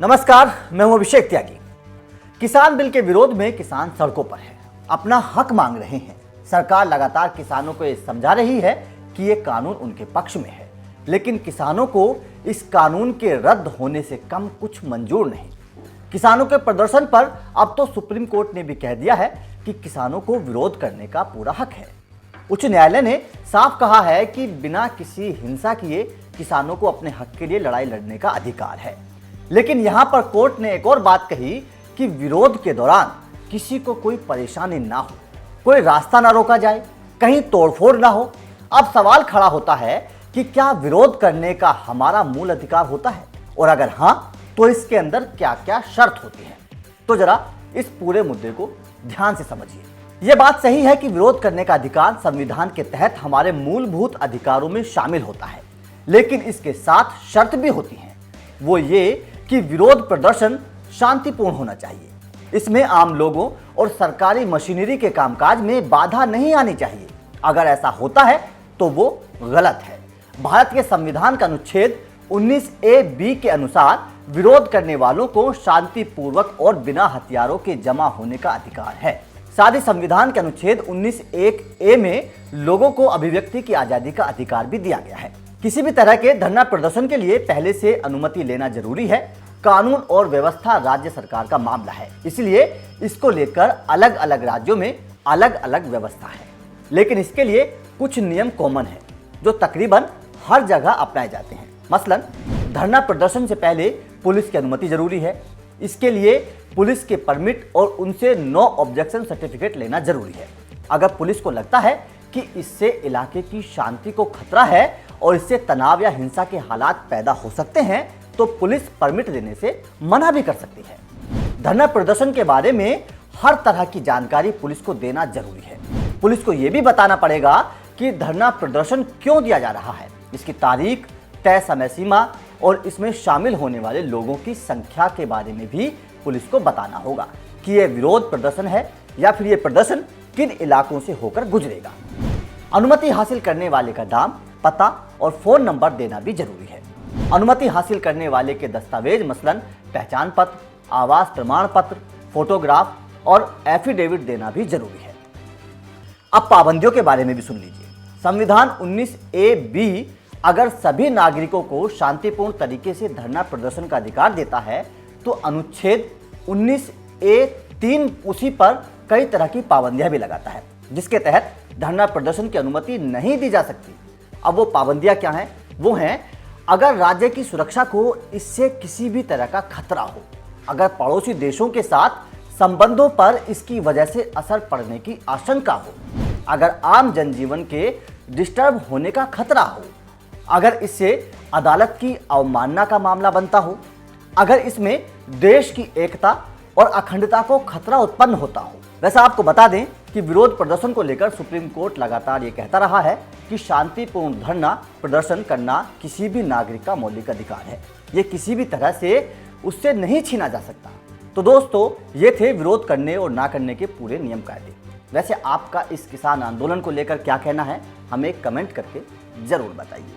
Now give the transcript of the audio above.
नमस्कार, मैं हूं अभिषेक त्यागी। किसान बिल के विरोध में किसान सड़कों पर है, अपना हक मांग रहे हैं। सरकार लगातार किसानों को ये समझा रही है कि ये कानून उनके पक्ष में है, लेकिन किसानों को इस कानून के रद्द होने से कम कुछ मंजूर नहीं। किसानों के प्रदर्शन पर अब तो सुप्रीम कोर्ट ने भी कह दिया है कि किसानों को विरोध करने का पूरा हक है। उच्च न्यायालय ने साफ कहा है कि बिना किसी हिंसा किए किसानों को अपने हक के लिए लड़ाई लड़ने का अधिकार है। लेकिन यहां पर कोर्ट ने एक और बात कही कि विरोध के दौरान किसी को कोई परेशानी ना हो, कोई रास्ता ना रोका जाए, कहीं तोड़फोड़ ना हो। अब सवाल खड़ा होता है कि क्या विरोध करने का हमारा मूल अधिकार होता है, और अगर हां तो इसके अंदर क्या क्या शर्त होती है। तो जरा इस पूरे मुद्दे को ध्यान से समझिए। यह बात सही है कि विरोध करने का अधिकार संविधान के तहत हमारे मूलभूत अधिकारों में शामिल होता है, लेकिन इसके साथ शर्त भी होती है। वो ये कि विरोध प्रदर्शन शांतिपूर्ण होना चाहिए। इसमें आम लोगों और सरकारी मशीनरी के कामकाज में बाधा नहीं आनी चाहिए। अगर ऐसा होता है तो वो गलत है। भारत के संविधान का अनुच्छेद 19A(b) के अनुसार विरोध करने वालों को शांतिपूर्वक और बिना हथियारों के जमा होने का अधिकार है। साथ ही संविधान के अनुच्छेद 19(1)(a) में लोगों को अभिव्यक्ति की आजादी का अधिकार भी दिया गया है। किसी भी तरह के धरना प्रदर्शन के लिए पहले से अनुमति लेना जरूरी है। कानून और व्यवस्था राज्य सरकार का मामला है, इसलिए इसको लेकर अलग अलग राज्यों में अलग अलग व्यवस्था है। लेकिन इसके लिए कुछ नियम कॉमन है जो तकरीबन हर जगह अपनाए जाते हैं। मसलन धरना प्रदर्शन से पहले पुलिस की अनुमति जरूरी है। इसके लिए पुलिस के परमिट और उनसे नो ऑब्जेक्शन सर्टिफिकेट लेना जरूरी है। अगर पुलिस को लगता है कि इससे इलाके की शांति को खतरा है और इससे तनाव या हिंसा के हालात पैदा हो सकते हैं, तो पुलिस परमिट देने से मना भी कर सकती है। धरना प्रदर्शन के बारे में हर तरह की जानकारी पुलिस को देना जरूरी है। पुलिस को यह भी बताना पड़ेगा कि धरना प्रदर्शन क्यों दिया जा रहा है, इसकी तारीख, तय समय सीमा और इसमें शामिल होने वाले लोगों की संख्या के बारे में भी पुलिस को बताना होगा कि यह विरोध प्रदर्शन है या फिर यह प्रदर्शन किन इलाकों से होकर गुजरेगा। अनुमति हासिल करने वाले का नाम, पता और फोन नंबर देना भी जरूरी है। अनुमति हासिल करने वाले के दस्तावेज मसलन पहचान पत्र, आवास प्रमाण पत्र, फोटोग्राफ और एफिडेविट देना भी जरूरी है। अब पाबंदियों के बारे में भी सुन लीजिए। संविधान 19A(b) अगर सभी नागरिकों को शांतिपूर्ण तरीके से धरना प्रदर्शन का अधिकार देता है, तो अनुच्छेद 19A(3) उसी पर कई तरह की पाबंदियां भी लगाता है, जिसके तहत धरना प्रदर्शन की अनुमति नहीं दी जा सकती। अब वो पाबंदियां क्या हैं? वो हैं अगर राज्य की सुरक्षा को इससे किसी भी तरह का खतरा हो, अगर पड़ोसी देशों के साथ संबंधों पर इसकी वजह से असर पड़ने की आशंका हो, अगर आम जनजीवन के डिस्टर्ब होने का खतरा हो, अगर इससे अदालत की अवमानना का मामला बनता हो, अगर इसमें देश की एकता और अखंडता को खतरा उत्पन्न होता हो। वैसे आपको बता दें कि विरोध प्रदर्शन को लेकर सुप्रीम कोर्ट लगातार ये कहता रहा है कि शांतिपूर्ण धरना प्रदर्शन करना किसी भी नागरिक का मौलिक अधिकार है। ये किसी भी तरह से उससे नहीं छीना जा सकता। तो दोस्तों, ये थे विरोध करने और ना करने के पूरे नियम कायदे। वैसे आपका इस किसान आंदोलन को लेकर क्या कहना है, हमें कमेंट करके जरूर बताइए।